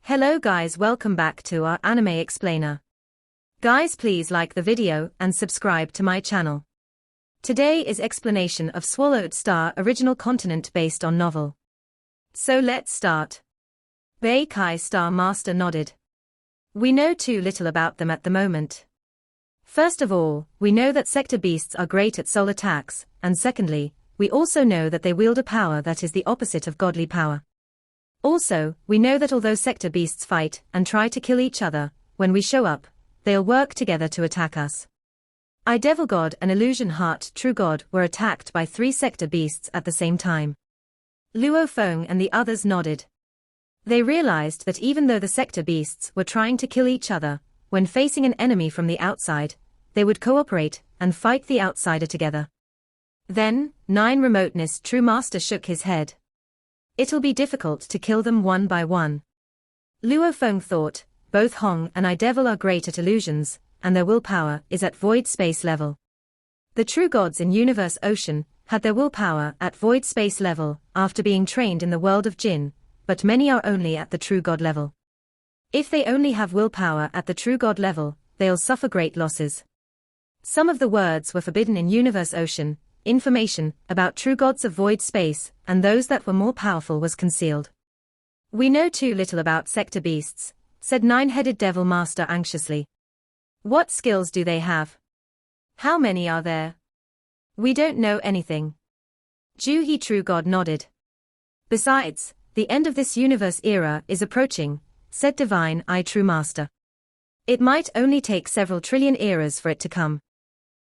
Hello guys, welcome back to our anime explainer. Guys, please like the video and subscribe to my channel. Today is explanation of Swallowed Star original continent based on novel. So let's start. Bei Kai Star Master nodded. We know too little about them at the moment. First of all, we know that sector beasts are great at soul attacks, and secondly, we also know that they wield a power that is the opposite of godly power. Also, we know that although sector beasts fight and try to kill each other, when we show up, they'll work together to attack us. Devil God and Illusion Heart True God were attacked by 3 sector beasts at the same time. Luo Feng and the others nodded. They realized that even though the sector beasts were trying to kill each other, when facing an enemy from the outside, they would cooperate and fight the outsider together. Then, 9 Remoteness True Master shook his head. It'll be difficult to kill them one by one. Luo Feng thought, both Hong and Devil are great at illusions, and their willpower is at void space level. The true gods in Universe Ocean had their willpower at void space level after being trained in the world of Jinn, but many are only at the true god level. If they only have willpower at the true god level, they'll suffer great losses. Some of the words were forbidden in Universe Ocean. Information about true gods of void space and those that were more powerful was concealed. We know too little about sector beasts, said 9-headed Devil Master anxiously. What skills do they have? How many are there? We don't know anything. Ju-He True God nodded. Besides, the end of this universe era is approaching, said Divine I True Master. It might only take several trillion eras for it to come.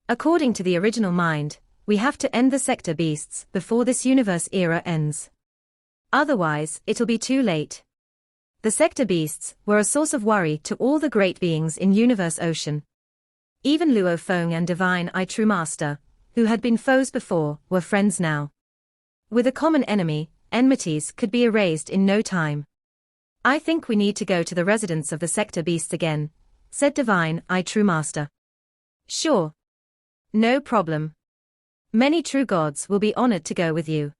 According to the original mind, we have to end the sector beasts before this universe era ends. Otherwise, it'll be too late. The sector beasts were a source of worry to all the great beings in Universe Ocean. Even Luo Feng and Divine I True Master, who had been foes before, were friends now. With a common enemy, enmities could be erased in no time. I think we need to go to the residence of the sector beasts again, said Divine I True Master. Sure. No problem. Many true gods will be honored to go with you.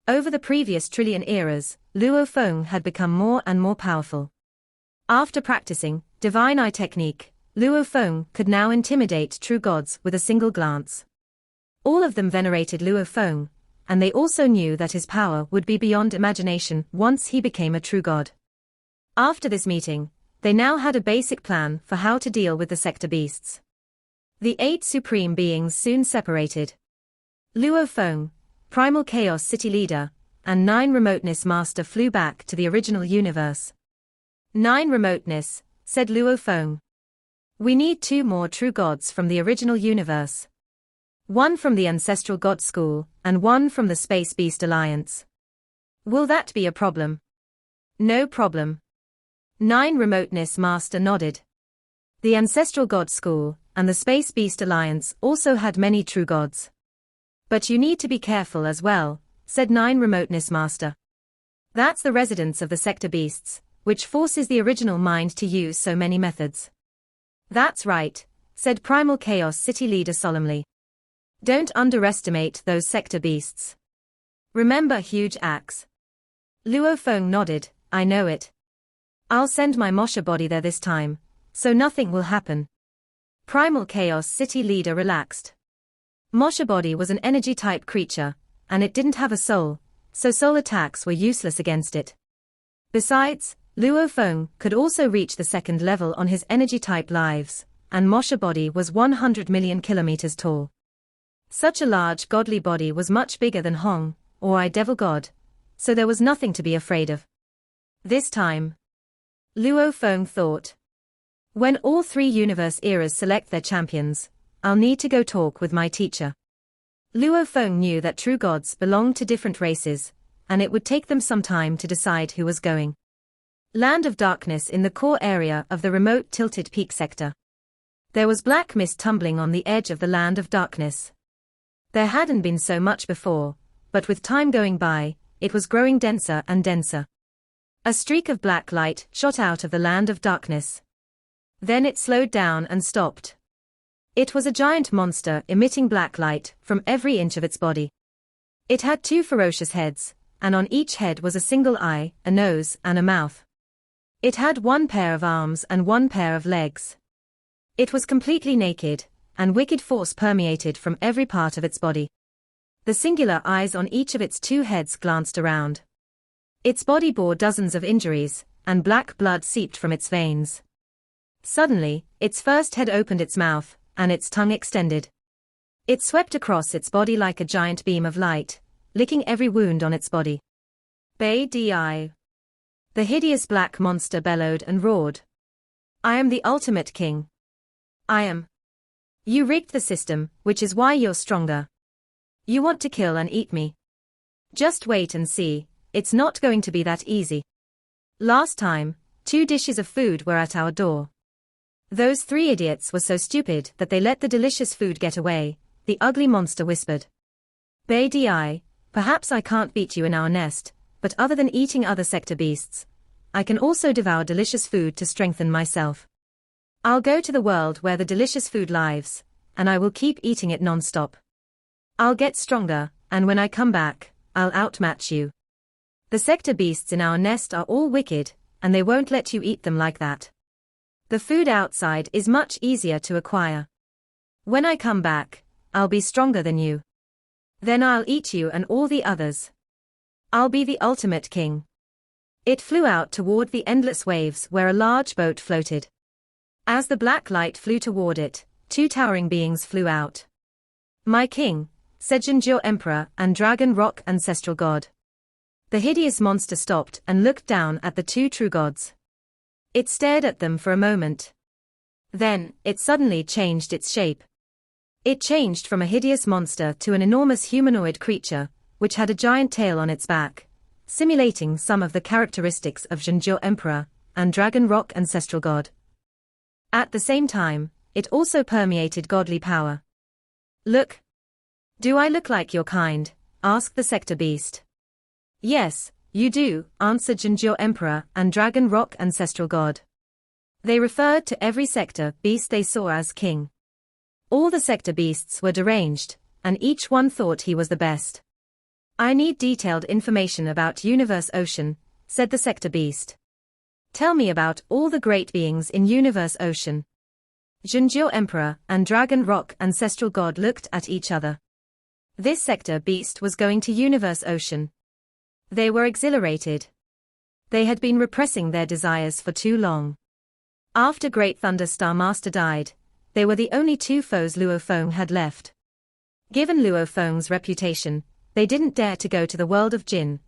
Over the previous trillion eras, Luo Feng had become more and more powerful. After practicing Divine Eye technique, Luo Feng could now intimidate true gods with a single glance. All of them venerated Luo Feng, and they also knew that his power would be beyond imagination once he became a true god. After this meeting, they now had a basic plan for how to deal with the sector beasts. The 8 supreme beings soon separated. Luo Feng, Primal Chaos City Leader, and 9 Remoteness Master flew back to the original universe. 9 Remoteness, said Luo Feng. We need 2 more true gods from the original universe. 1 from the Ancestral God School, and 1 from the Space Beast Alliance. Will that be a problem? No problem. 9 Remoteness Master nodded. The Ancestral God School and the Space Beast Alliance also had many true gods. But you need to be careful as well, said 9 Remoteness Master. That's the residence of the sector beasts, which forces the original mind to use so many methods. That's right, said Primal Chaos City Leader solemnly. Don't underestimate those sector beasts. Remember Huge Axe. Luo Feng nodded, I know it. I'll send my Mosha body there this time, so nothing will happen. Primal Chaos City Leader relaxed. Mosha body was an energy-type creature, and it didn't have a soul, so soul attacks were useless against it. Besides, Luo Feng could also reach the 2nd level on his energy-type lives, and Mosha body was 100 million kilometers tall. Such a large godly body was much bigger than Hong, or Devil God, so there was nothing to be afraid of. This time, Luo Feng thought. When all 3 universe eras select their champions, I'll need to go talk with my teacher. Luo Feng knew that true gods belonged to different races, and it would take them some time to decide who was going. Land of Darkness in the core area of the remote Tilted Peak sector. There was black mist tumbling on the edge of the Land of Darkness. There hadn't been so much before, but with time going by, it was growing denser and denser. A streak of black light shot out of the Land of Darkness. Then it slowed down and stopped. It was a giant monster emitting black light from every inch of its body. It had 2 ferocious heads, and on each head was a single eye, a nose, and a mouth. It had one pair of arms and one pair of legs. It was completely naked, and wicked force permeated from every part of its body. The singular eyes on each of its two heads glanced around. Its body bore dozens of injuries, and black blood seeped from its veins. Suddenly, its first head opened its mouth, and its tongue extended. It swept across its body like a giant beam of light, licking every wound on its body. Bei Di. The hideous black monster bellowed and roared. I am the ultimate king. I am. You rigged the system, which is why you're stronger. You want to kill and eat me. Just wait and see, it's not going to be that easy. Last time, 2 dishes of food were at our door. Those 3 idiots were so stupid that they let the delicious food get away, the ugly monster whispered. Bei Di, perhaps I can't beat you in our nest, but other than eating other sector beasts, I can also devour delicious food to strengthen myself. I'll go to the world where the delicious food lives, and I will keep eating it non-stop. I'll get stronger, and when I come back, I'll outmatch you. The sector beasts in our nest are all wicked, and they won't let you eat them like that. The food outside is much easier to acquire. When I come back, I'll be stronger than you. Then I'll eat you and all the others. I'll be the ultimate king. It flew out toward the endless waves where a large boat floated. As the black light flew toward it, 2 towering beings flew out. My king, said Jinzhou Emperor and Dragon Rock Ancestral God. The hideous monster stopped and looked down at the 2 true gods. It stared at them for a moment. Then, it suddenly changed its shape. It changed from a hideous monster to an enormous humanoid creature, which had a giant tail on its back, simulating some of the characteristics of Jinzhou Emperor and Dragon Rock Ancestral God. At the same time, it also permeated godly power. Look. Do I look like your kind? Asked the sector beast. Yes, you do, answered Jinzhou Emperor and Dragon Rock Ancestral God. They referred to every sector beast they saw as king. All the sector beasts were deranged, and each one thought he was the best. I need detailed information about Universe Ocean, said the sector beast. Tell me about all the great beings in Universe Ocean. Jinzhou Emperor and Dragon Rock Ancestral God looked at each other. This sector beast was going to Universe Ocean. They were exhilarated. They had been repressing their desires for too long. After Great Thunder Star Master died, they were the only 2 foes Luo Feng had left. Given Luo Feng's reputation, they didn't dare to go to the world of Jin,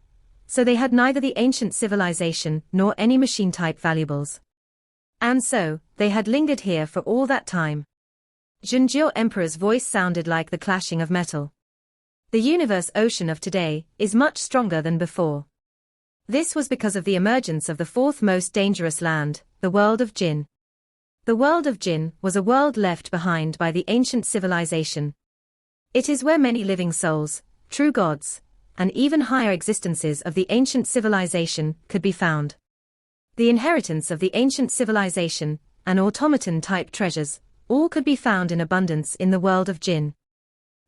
so they had neither the ancient civilization nor any machine-type valuables. And so, they had lingered here for all that time. Jinzhou Emperor's voice sounded like the clashing of metal. The Universe Ocean of today is much stronger than before. This was because of the emergence of the 4th most dangerous land, the world of Jin. The world of Jin was a world left behind by the ancient civilization. It is where many living souls, true gods, and even higher existences of the ancient civilization could be found. The inheritance of the ancient civilization, and automaton-type treasures, all could be found in abundance in the world of Jin.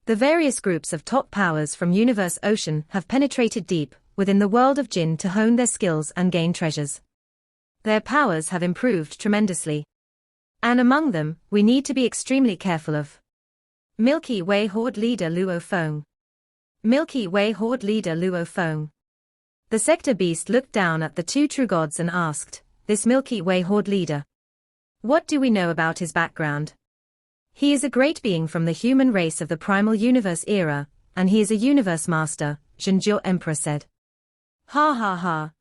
The various groups of top powers from Universe Ocean have penetrated deep within the world of Jin to hone their skills and gain treasures. Their powers have improved tremendously. And among them, we need to be extremely careful of Milky Way Horde Leader Luo Feng. Milky Way Horde Leader Luo Feng. The sector beast looked down at the 2 true gods and asked, this Milky Way Horde leader. What do we know about his background? He is a great being from the human race of the primal universe era, and he is a universe master, Jinzhou Emperor said. Ha ha ha.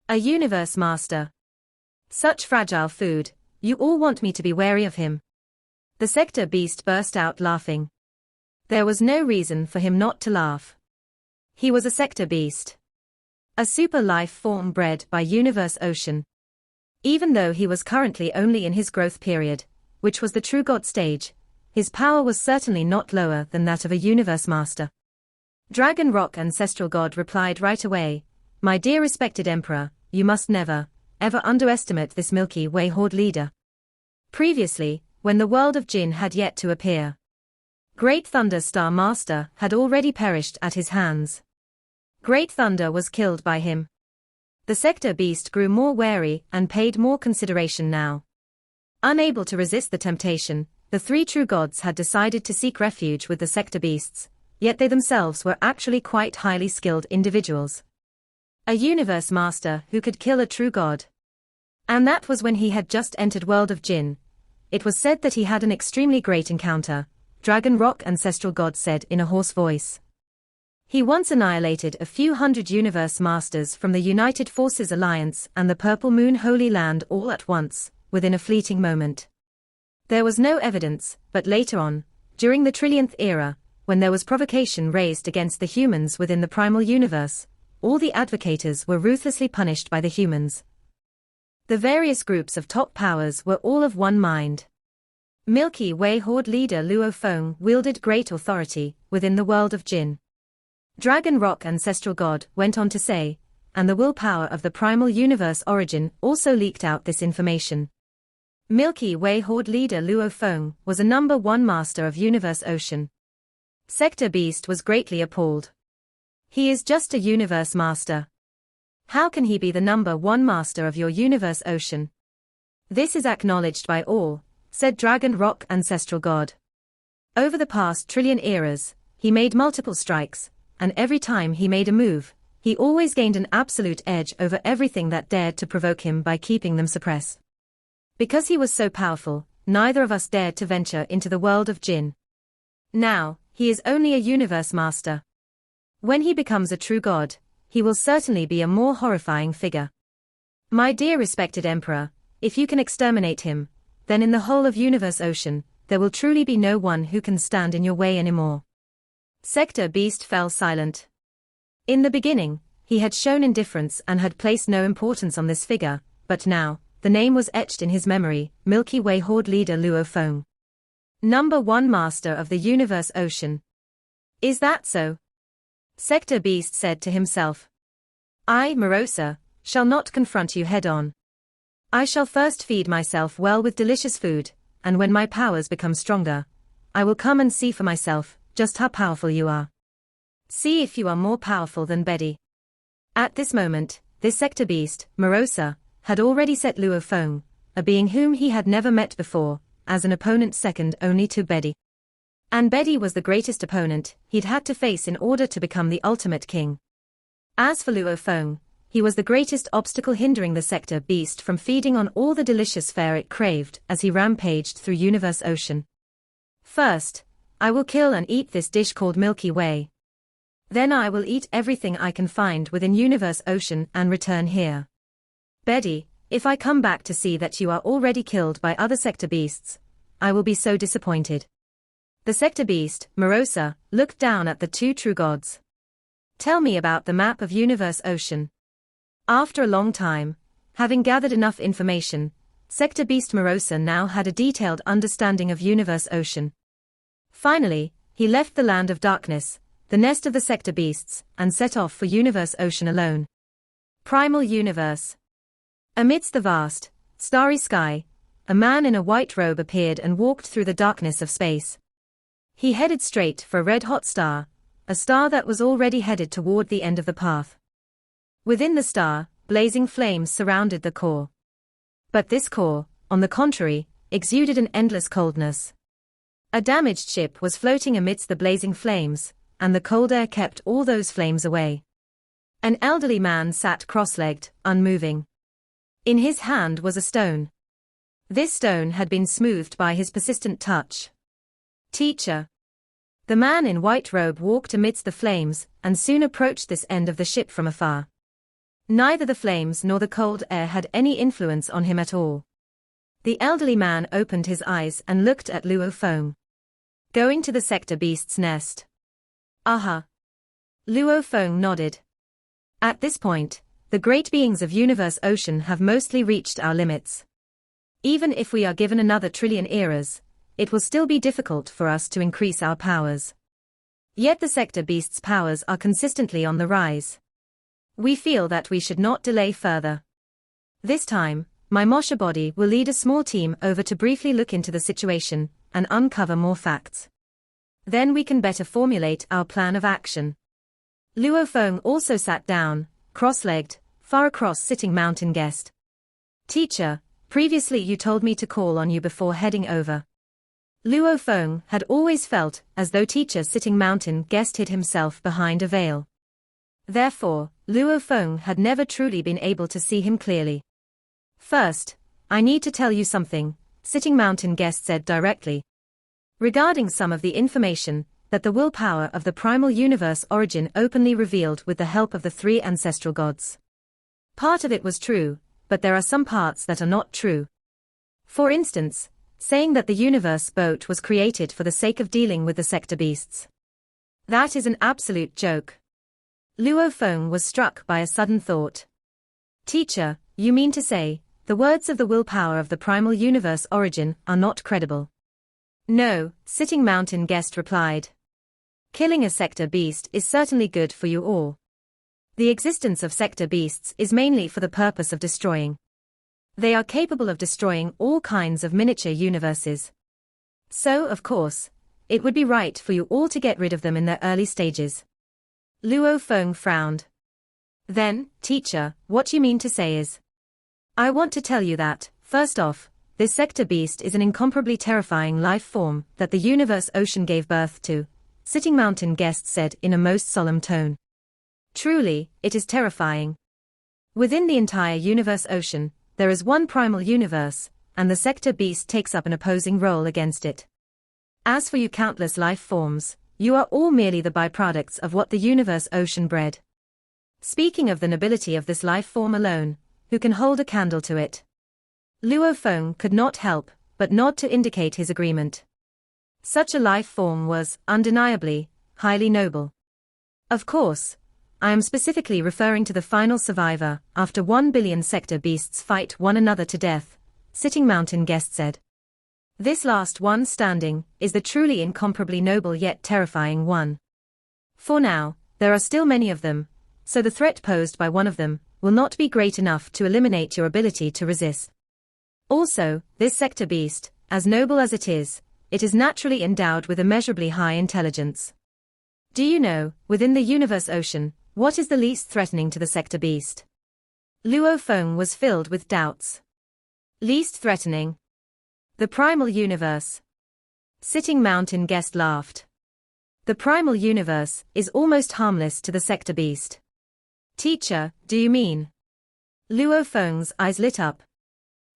A universe master. Such fragile food, you all want me to be wary of him. The sector beast burst out laughing. There was no reason for him not to laugh. He was a sector beast. A super life form bred by Universe Ocean. Even though he was currently only in his growth period, which was the true god stage, his power was certainly not lower than that of a universe master. Dragon Rock Ancestral God replied right away, my dear respected Emperor, you must never, ever underestimate this Milky Way Horde leader. Previously, when the world of Jin had yet to appear, Great Thunder Star Master had already perished at his hands. Great Thunder was killed by him. The sector beast grew more wary and paid more consideration now. Unable to resist the temptation, the three true gods had decided to seek refuge with the sector beasts, yet they themselves were actually quite highly skilled individuals. A universe master who could kill a true god. And that was when he had just entered world of Jinn. It was said that he had an extremely great encounter, Dragon Rock Ancestral God said in a hoarse voice. He once annihilated a few hundred universe masters from the United Forces Alliance and the Purple Moon Holy Land all at once, within a fleeting moment. There was no evidence, but later on, during the trillionth era, when there was provocation raised against the humans within the primal universe, all the advocators were ruthlessly punished by the humans. The various groups of top powers were all of one mind. Milky Way Horde leader Luo Feng wielded great authority within the world of Jinn. Dragon Rock Ancestral God went on to say, and the willpower of the primal universe origin also leaked out this information. Milky Way Horde leader Luo Feng was a number one master of Universe Ocean. Sector Beast was greatly appalled. He is just a universe master. How can he be the number one master of your Universe Ocean? This is acknowledged by all, said Dragon Rock Ancestral God. Over the past trillion eras, he made multiple strikes, and every time he made a move, he always gained an absolute edge over everything that dared to provoke him by keeping them suppressed. Because he was so powerful, neither of us dared to venture into the world of Jinn. Now, he is only a universe master. When he becomes a true god, he will certainly be a more horrifying figure. My dear respected Emperor, if you can exterminate him, then in the whole of Universe Ocean, there will truly be no one who can stand in your way anymore. Sector Beast fell silent. In the beginning, he had shown indifference and had placed no importance on this figure, but now, the name was etched in his memory, Milky Way Horde leader Luo Feng. Number one master of the Universe Ocean. Is that so? Sector Beast said to himself. I, Marosa, shall not confront you head-on. I shall first feed myself well with delicious food, and when my powers become stronger, I will come and see for myself just how powerful you are. See if you are more powerful than Betty. At this moment, this sector beast, Marosa, had already set Luo Feng, a being whom he had never met before, as an opponent second only to Betty. And Betty was the greatest opponent he'd had to face in order to become the ultimate king. As for Luo Feng, he was the greatest obstacle hindering the sector beast from feeding on all the delicious fare it craved as he rampaged through Universe Ocean. First, I will kill and eat this dish called Milky Way. Then I will eat everything I can find within Universe Ocean and return here. Betty, if I come back to see that you are already killed by other sector beasts, I will be so disappointed. The sector beast, Marosa, looked down at the two true gods. Tell me about the map of Universe Ocean. After a long time, having gathered enough information, sector beast Marosa now had a detailed understanding of Universe Ocean. Finally, he left the land of darkness, the nest of the sector beasts, and set off for Universe Ocean alone. Primal Universe. Amidst the vast, starry sky, a man in a white robe appeared and walked through the darkness of space. He headed straight for a red-hot star, a star that was already headed toward the end of the path. Within the star, blazing flames surrounded the core. But this core, on the contrary, exuded an endless coldness. A damaged ship was floating amidst the blazing flames, and the cold air kept all those flames away. An elderly man sat cross-legged, unmoving. In his hand was a stone. This stone had been smoothed by his persistent touch. Teacher. The man in white robe walked amidst the flames, and soon approached this end of the ship from afar. Neither the flames nor the cold air had any influence on him at all. The elderly man opened his eyes and looked at Luo Feng. Going to the sector beast's nest. Aha. Luo Feng nodded. At this point, the great beings of Universe Ocean have mostly reached our limits. Even if we are given another trillion eras, it will still be difficult for us to increase our powers. Yet the sector beast's powers are consistently on the rise. We feel that we should not delay further. This time, my Mosha body will lead a small team over to briefly look into the situation and uncover more facts. Then we can better formulate our plan of action. Luo Feng also sat down, cross-legged, far across Sitting Mountain guessed. Teacher, previously you told me to call on you before heading over. Luo Feng had always felt as though Teacher Sitting Mountain guessed hid himself behind a veil. Therefore, Luo Feng had never truly been able to see him clearly. First, I need to tell you something, Sitting Mountain guest said directly. Regarding some of the information that the willpower of the primal universe origin openly revealed with the help of the three ancestral gods. Part of it was true, but there are some parts that are not true. For instance, saying that the universe boat was created for the sake of dealing with the sector beasts. That is an absolute joke. Luo Feng was struck by a sudden thought. Teacher, you mean to say, the words of the willpower of the primal universe origin are not credible? No, Sitting Mountain guest replied. Killing a sector beast is certainly good for you all. The existence of sector beasts is mainly for the purpose of destroying. They are capable of destroying all kinds of miniature universes. So, of course, it would be right for you all to get rid of them in their early stages. Luo Feng frowned. Then, teacher, what you mean to say is... I want to tell you that, first off, this sector beast is an incomparably terrifying life form that the universe ocean gave birth to, Sitting Mountain guest said in a most solemn tone. Truly, it is terrifying. Within the entire universe ocean, there is one primal universe, and the sector beast takes up an opposing role against it. As for you countless life forms, you are all merely the byproducts of what the universe ocean bred. Speaking of the nobility of this life form alone, who can hold a candle to it? Luo Feng could not help but nod to indicate his agreement. Such a life form was, undeniably, highly noble. Of course, I am specifically referring to the final survivor after 1 billion sector beasts fight one another to death, Sitting Mountain guest said. This last one standing is the truly incomparably noble yet terrifying one. For now, there are still many of them, so the threat posed by one of them will not be great enough to eliminate your ability to resist. Also, this sector beast, as noble as it is naturally endowed with immeasurably high intelligence. Do you know, within the universe ocean, what is the least threatening to the sector beast? Luo Feng was filled with doubts. Least threatening? The primal universe. Sitting Mountain guest laughed. The primal universe is almost harmless to the sector beast. Teacher, do you mean? Luo Feng's eyes lit up.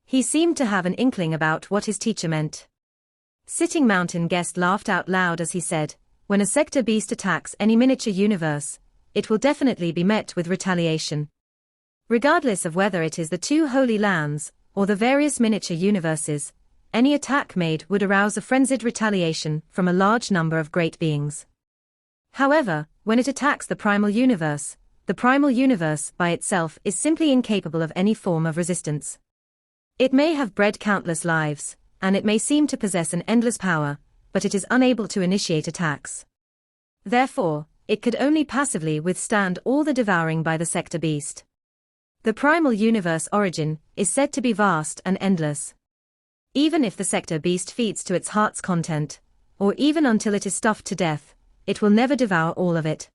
He seemed to have an inkling about what his teacher meant. Sitting Mountain guest laughed out loud as he said, when a sector beast attacks any miniature universe, it will definitely be met with retaliation. Regardless of whether it is the two holy lands, or the various miniature universes, any attack made would arouse a frenzied retaliation from a large number of great beings. However, when it attacks the primal universe by itself is simply incapable of any form of resistance. It may have bred countless lives, and it may seem to possess an endless power, but it is unable to initiate attacks. Therefore, it could only passively withstand all the devouring by the sector beast. The primal universe origin is said to be vast and endless. Even if the sector beast feeds to its heart's content, or even until it is stuffed to death, it will never devour all of it.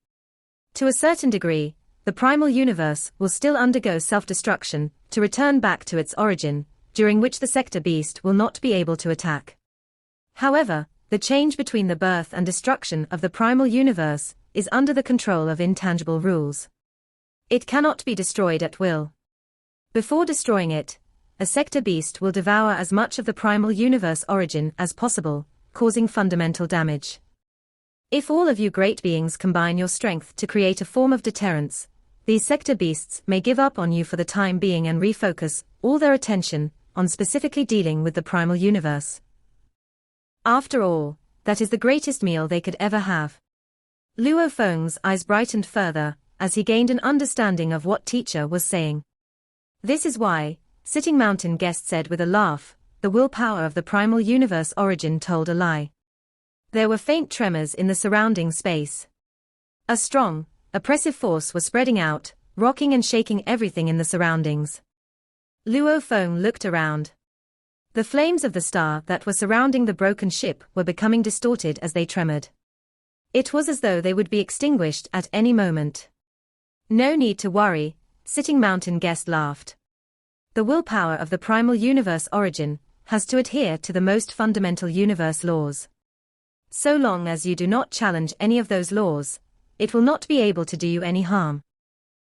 To a certain degree, the primal universe will still undergo self-destruction to return back to its origin, during which the sector beast will not be able to attack. However, the change between the birth and destruction of the primal universe is under the control of intangible rules. It cannot be destroyed at will. Before destroying it, a sector beast will devour as much of the primal universe origin as possible, causing fundamental damage. If all of you great beings combine your strength to create a form of deterrence, these sector beasts may give up on you for the time being and refocus all their attention on specifically dealing with the primal universe. After all, that is the greatest meal they could ever have. Luo Feng's eyes brightened further, as he gained an understanding of what teacher was saying. This is why, Sitting Mountain guest said with a laugh, the willpower of the primal universe origin told a lie. There were faint tremors in the surrounding space. A strong, oppressive force was spreading out, rocking and shaking everything in the surroundings. Luo Feng looked around. The flames of the star that were surrounding the broken ship were becoming distorted as they tremored. It was as though they would be extinguished at any moment. No need to worry, Sitting Mountain Guest laughed. The willpower of the primal universe origin has to adhere to the most fundamental universe laws. So long as you do not challenge any of those laws, it will not be able to do you any harm.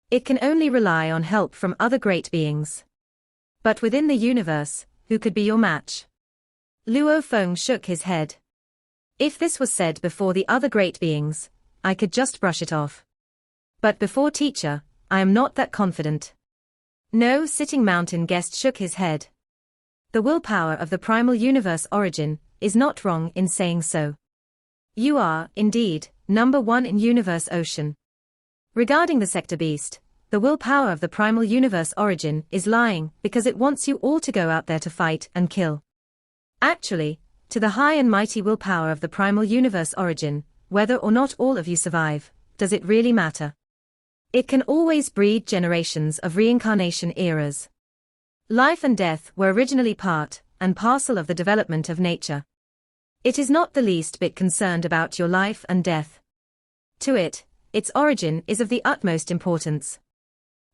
It can only rely on help from other great beings. But within the universe, who could be your match? Luo Feng shook his head. If this was said before the other great beings, I could just brush it off. But before teacher, I am not that confident. No, Sitting Mountain Guest shook his head. The willpower of the primal universe origin is not wrong in saying so. You are, indeed, number one in universe ocean. Regarding the sector beast, the willpower of the primal universe origin is lying because it wants you all to go out there to fight and kill. Actually, to the high and mighty willpower of the primal universe origin, whether or not all of you survive, does it really matter? It can always breed generations of reincarnation eras. Life and death were originally part and parcel of the development of nature. It is not the least bit concerned about your life and death. To it, its origin is of the utmost importance.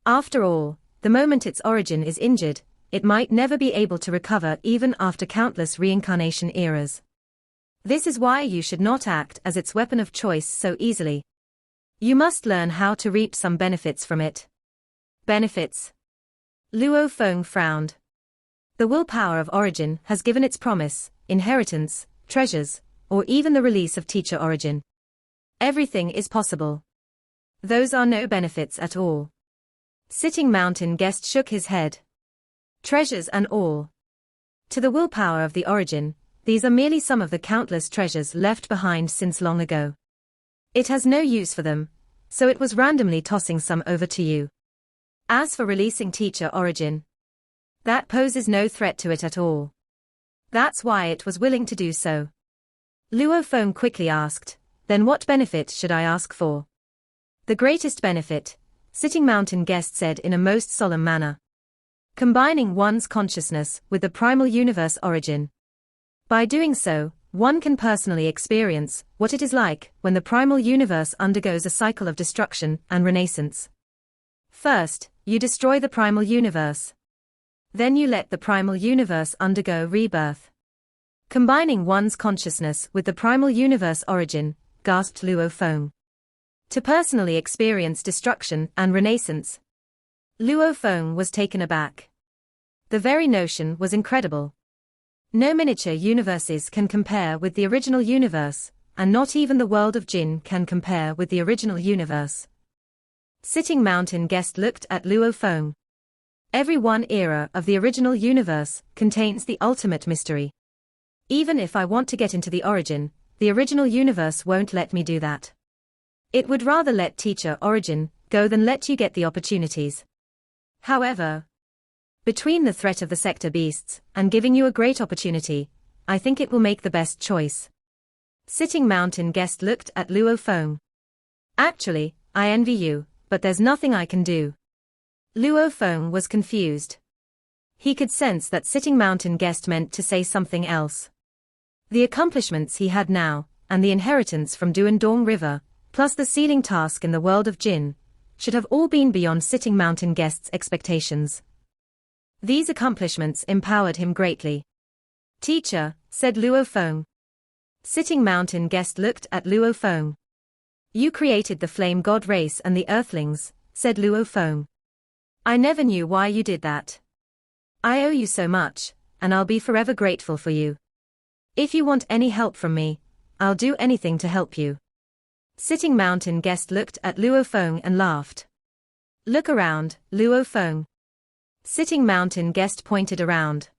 After all, the moment its origin is injured, it might never be able to recover even after countless reincarnation eras. This is why you should not act as its weapon of choice so easily. You must learn how to reap some benefits from it. Benefits? Luo Feng frowned. The willpower of origin has given its promise, inheritance, treasures, or even the release of teacher origin. Everything is possible. Those are no benefits at all. Sitting Mountain Guest shook his head. Treasures and all. To the willpower of the origin, these are merely some of the countless treasures left behind since long ago. It has no use for them, so it was randomly tossing some over to you. As for releasing teacher origin, that poses no threat to it at all. That's why it was willing to do so. Luo Feng quickly asked, then what benefit should I ask for? The greatest benefit, Sitting Mountain Guest said in a most solemn manner. Combining one's consciousness with the primal universe origin. By doing so, one can personally experience what it is like when the primal universe undergoes a cycle of destruction and renaissance. First, you destroy the primal universe. Then you let the primal universe undergo rebirth. Combining one's consciousness with the primal universe origin, gasped Luo Feng. To personally experience destruction and renaissance. Luo Feng was taken aback. The very notion was incredible. No miniature universes can compare with the original universe, and not even the world of Jinn can compare with the original universe. Sitting Mountain Guest looked at Luo Feng. Every one era of the original universe contains the ultimate mystery. Even if I want to get into the origin, the original universe won't let me do that. It would rather let teacher origin go than let you get the opportunities. However, between the threat of the sector beasts and giving you a great opportunity, I think it will make the best choice. Sitting Mountain Guest looked at Luo Feng. Actually, I envy you, but there's nothing I can do. Luo Feng was confused. He could sense that Sitting Mountain Guest meant to say something else. The accomplishments he had now, and the inheritance from Duandong River, plus the sealing task in the world of Jinn, should have all been beyond Sitting Mountain Guest's expectations. These accomplishments empowered him greatly. Teacher, said Luo Feng. Sitting Mountain Guest looked at Luo Feng. You created the flame god race and the earthlings, said Luo Feng. I never knew why you did that. I owe you so much, and I'll be forever grateful for you. If you want any help from me, I'll do anything to help you. Sitting Mountain Guest looked at Luo Feng and laughed. Look around, Luo Feng. Sitting Mountain Guest pointed around.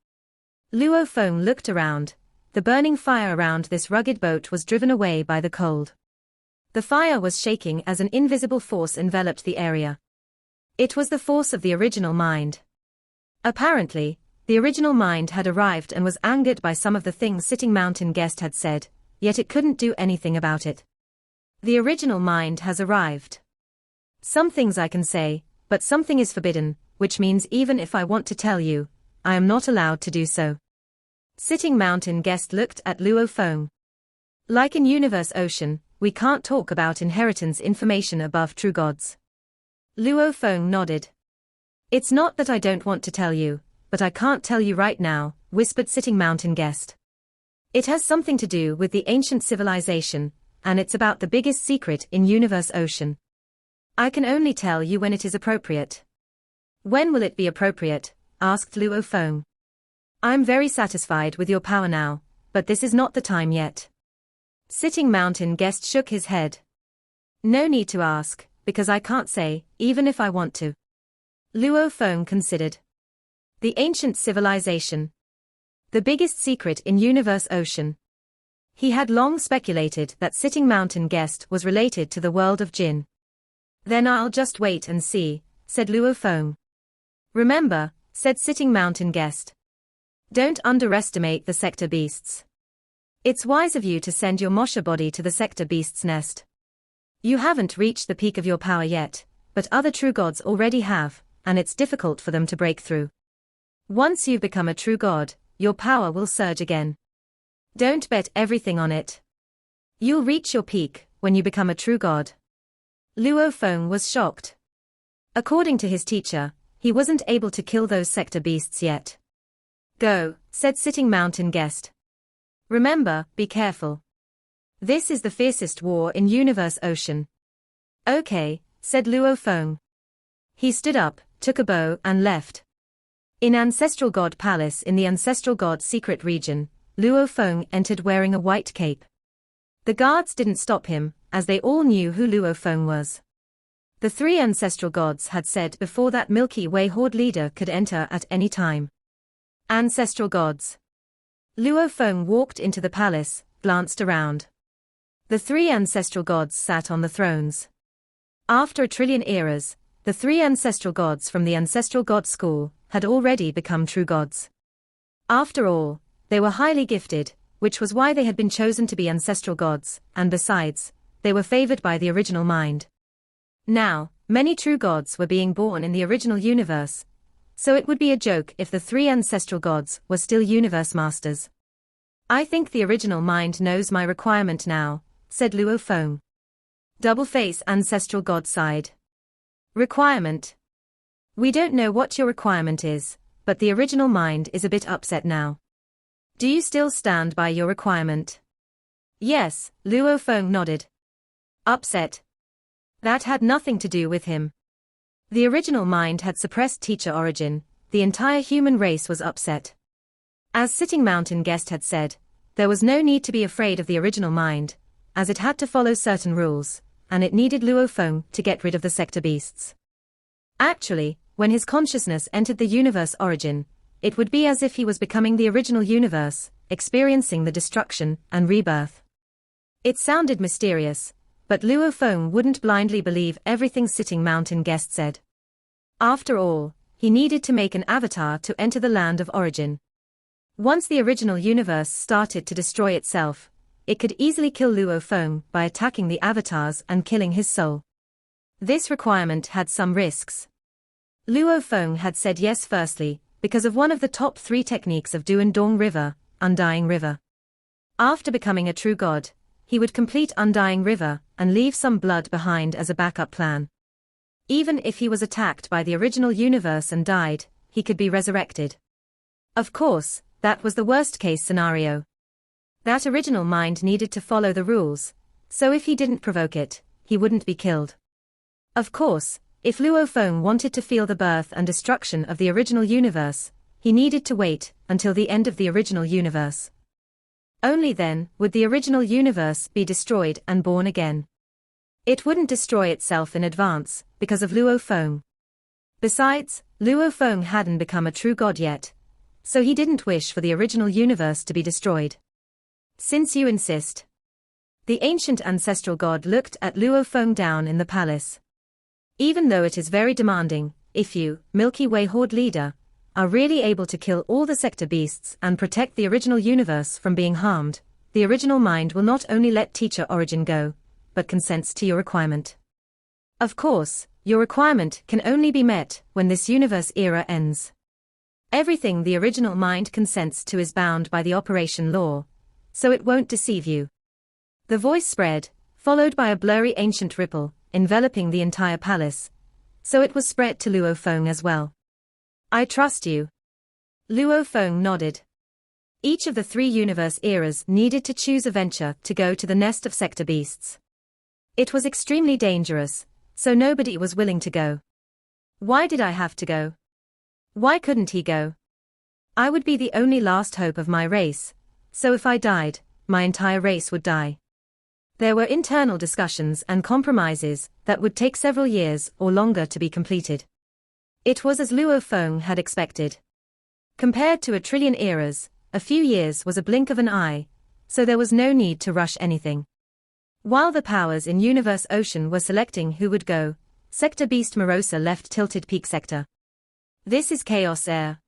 Luo Feng looked around. The burning fire around this rugged boat was driven away by the cold. The fire was shaking as an invisible force enveloped the area. It was the force of the original mind. Apparently, the original mind had arrived and was angered by some of the things Sitting Mountain Guest had said, yet it couldn't do anything about it. The original mind has arrived. Some things I can say, but something is forbidden, which means even if I want to tell you, I am not allowed to do so. Sitting Mountain Guest looked at Luo Feng. Like in Universe Ocean, we can't talk about inheritance information above true gods. Luo Feng nodded. It's not that I don't want to tell you, but I can't tell you right now, whispered Sitting Mountain Guest. It has something to do with the ancient civilization, and it's about the biggest secret in Universe Ocean. I can only tell you when it is appropriate. When will it be appropriate? Asked Luo Feng. I'm very satisfied with your power now, but this is not the time yet. Sitting Mountain Guest shook his head. No need to ask, because I can't say, even if I want to. Luo Feng considered. The ancient civilization. The biggest secret in Universe Ocean. He had long speculated that Sitting Mountain Guest was related to the world of Jinn. Then I'll just wait and see, said Luo Feng. Remember, said Sitting Mountain Guest. Don't underestimate the sector beasts. It's wise of you to send your Mosha body to the sector beast's nest. You haven't reached the peak of your power yet, but other true gods already have, and it's difficult for them to break through. Once you've become a true god, your power will surge again. Don't bet everything on it. You'll reach your peak when you become a true god. Luo Feng was shocked. According to his teacher, he wasn't able to kill those sector beasts yet. Go, said Sitting Mountain Guest. Remember, be careful. This is the fiercest war in Universe Ocean. Okay, said Luo Feng. He stood up, took a bow and left. In Ancestral God Palace in the Ancestral God secret region, Luo Feng entered wearing a white cape. The guards didn't stop him, as they all knew who Luo Feng was. The three ancestral gods had said before that Milky Way horde leader could enter at any time. Ancestral gods. Luo Feng walked into the palace, glanced around. The three ancestral gods sat on the thrones. After a trillion eras, the three ancestral gods from the Ancestral God School had already become true gods. After all, they were highly gifted, which was why they had been chosen to be ancestral gods, and besides, they were favored by the original mind. Now, many true gods were being born in the original universe, so it would be a joke if the three ancestral gods were still universe masters. I think the original mind knows my requirement now, said Luo Feng. Double-face ancestral god sighed. Requirement. We don't know what your requirement is, but the original mind is a bit upset now. Do you still stand by your requirement? Yes, Luo Feng nodded. Upset. That had nothing to do with him. The original mind had suppressed teacher origin, the entire human race was upset. As Sitting Mountain Guest had said, there was no need to be afraid of the original mind, as it had to follow certain rules, and it needed Luo Feng to get rid of the sector beasts. Actually, when his consciousness entered the universe origin, it would be as if he was becoming the original universe, experiencing the destruction and rebirth. It sounded mysterious, but Luo Feng wouldn't blindly believe everything Sitting Mountain Guest said. After all, he needed to make an avatar to enter the land of origin. Once the original universe started to destroy itself, it could easily kill Luo Feng by attacking the avatars and killing his soul. This requirement had some risks. Luo Feng had said yes firstly, because of one of the top 3 techniques of Duan Dong River, Undying River. After becoming a true god, he would complete Undying River and leave some blood behind as a backup plan. Even if he was attacked by the original universe and died, he could be resurrected. Of course, that was the worst-case scenario. That original mind needed to follow the rules, so if he didn't provoke it, he wouldn't be killed. Of course, if Luo Feng wanted to feel the birth and destruction of the original universe, he needed to wait until the end of the original universe. Only then would the original universe be destroyed and born again. It wouldn't destroy itself in advance, because of Luo Feng. Besides, Luo Feng hadn't become a true god yet, so he didn't wish for the original universe to be destroyed. Since you insist. The ancient ancestral god looked at Luo Feng down in the palace. Even though it is very demanding, if you, Milky Way horde leader, are really able to kill all the sector beasts and protect the original universe from being harmed, the original mind will not only let teacher origin go, but consents to your requirement. Of course, your requirement can only be met when this universe era ends. Everything the original mind consents to is bound by the operation law, so it won't deceive you. The voice spread, followed by a blurry ancient ripple, enveloping the entire palace, so it was spread to Luo Feng as well. I trust you. Luo Feng nodded. Each of the 3 universe eras needed to choose a venture to go to the nest of sector beasts. It was extremely dangerous, so nobody was willing to go. Why did I have to go? Why couldn't he go? I would be the only last hope of my race, so if I died, my entire race would die. There were internal discussions and compromises that would take several years or longer to be completed. It was as Luo Feng had expected. Compared to 1,000,000,000,000 eras, a few years was a blink of an eye, so there was no need to rush anything. While the powers in Universe Ocean were selecting who would go, Sector Beast Marosa left Tilted Peak Sector. This is Chaos Air.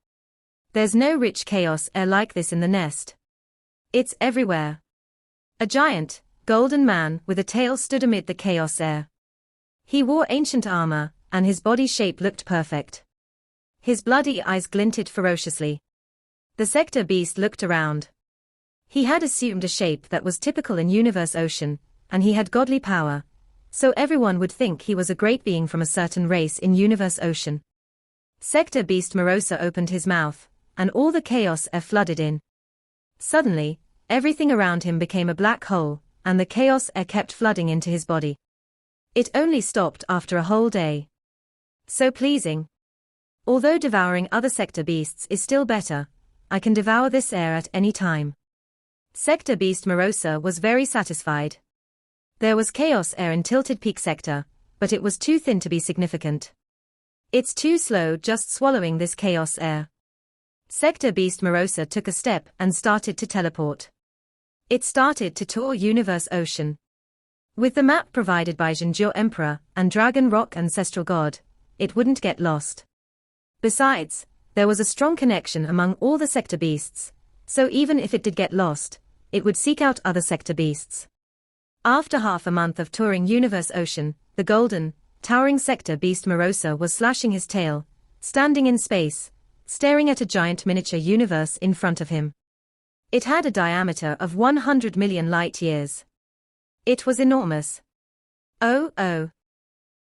There's no rich Chaos Air like this in the nest. It's everywhere. A giant, golden man with a tail stood amid the Chaos Air. He wore ancient armor, and his body shape looked perfect. His bloody eyes glinted ferociously. The Sector Beast looked around. He had assumed a shape that was typical in Universe Ocean, and he had godly power, so everyone would think he was a great being from a certain race in Universe Ocean. Sector Beast Marosa opened his mouth, and all the chaos air flooded in. Suddenly, everything around him became a black hole, and the chaos air kept flooding into his body. It only stopped after a whole day. So pleasing. Although devouring other sector beasts is still better, I can devour this air at any time. Sector Beast Marosa was very satisfied. There was chaos air in Tilted Peak Sector, but it was too thin to be significant. It's too slow just swallowing this chaos air. Sector Beast Marosa took a step and started to teleport. It started to tour Universe Ocean. With the map provided by Zhenjiao Emperor and Dragon Rock Ancestral God, it wouldn't get lost. Besides, there was a strong connection among all the sector beasts, so even if it did get lost, it would seek out other sector beasts. After half a month of touring Universe Ocean, the golden, towering sector beast Marosa was slashing his tail, standing in space, staring at a giant miniature universe in front of him. It had a diameter of 100 million light-years. It was enormous. Oh.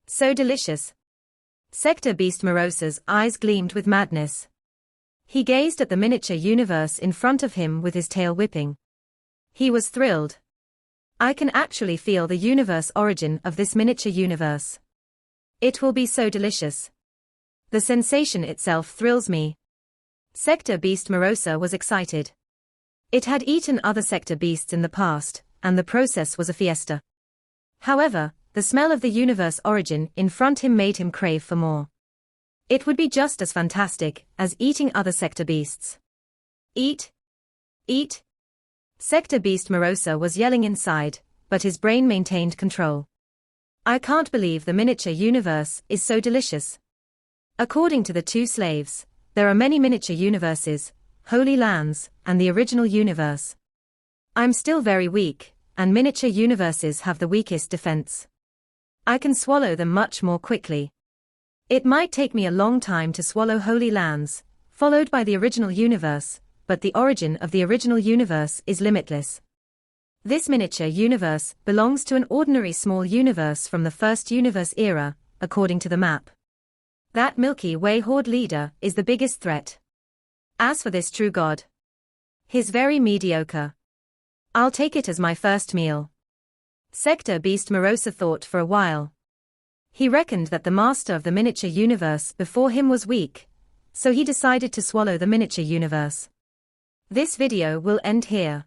So delicious. Sector Beast Marosa's eyes gleamed with madness. He gazed at the miniature universe in front of him with his tail whipping. He was thrilled. I can actually feel the universe origin of this miniature universe. It will be so delicious. The sensation itself thrills me. Sector Beast Marosa was excited. It had eaten other sector beasts in the past, and the process was a fiesta. However, the smell of the universe origin in front him made him crave for more. It would be just as fantastic as eating other sector beasts. Eat! Eat! Sector Beast Marosa was yelling inside, but his brain maintained control. I can't believe the miniature universe is so delicious. According to the 2 slaves, there are many miniature universes, holy lands, and the original universe. I'm still very weak, and miniature universes have the weakest defense. I can swallow them much more quickly. It might take me a long time to swallow holy lands, followed by the original universe, but the origin of the original universe is limitless. This miniature universe belongs to an ordinary small universe from the first universe era, according to the map. That Milky Way horde leader is the biggest threat. As for this true god, he's very mediocre. I'll take it as my first meal. Sector Beast Marosa thought for a while. He reckoned that the master of the miniature universe before him was weak, so he decided to swallow the miniature universe. This video will end here.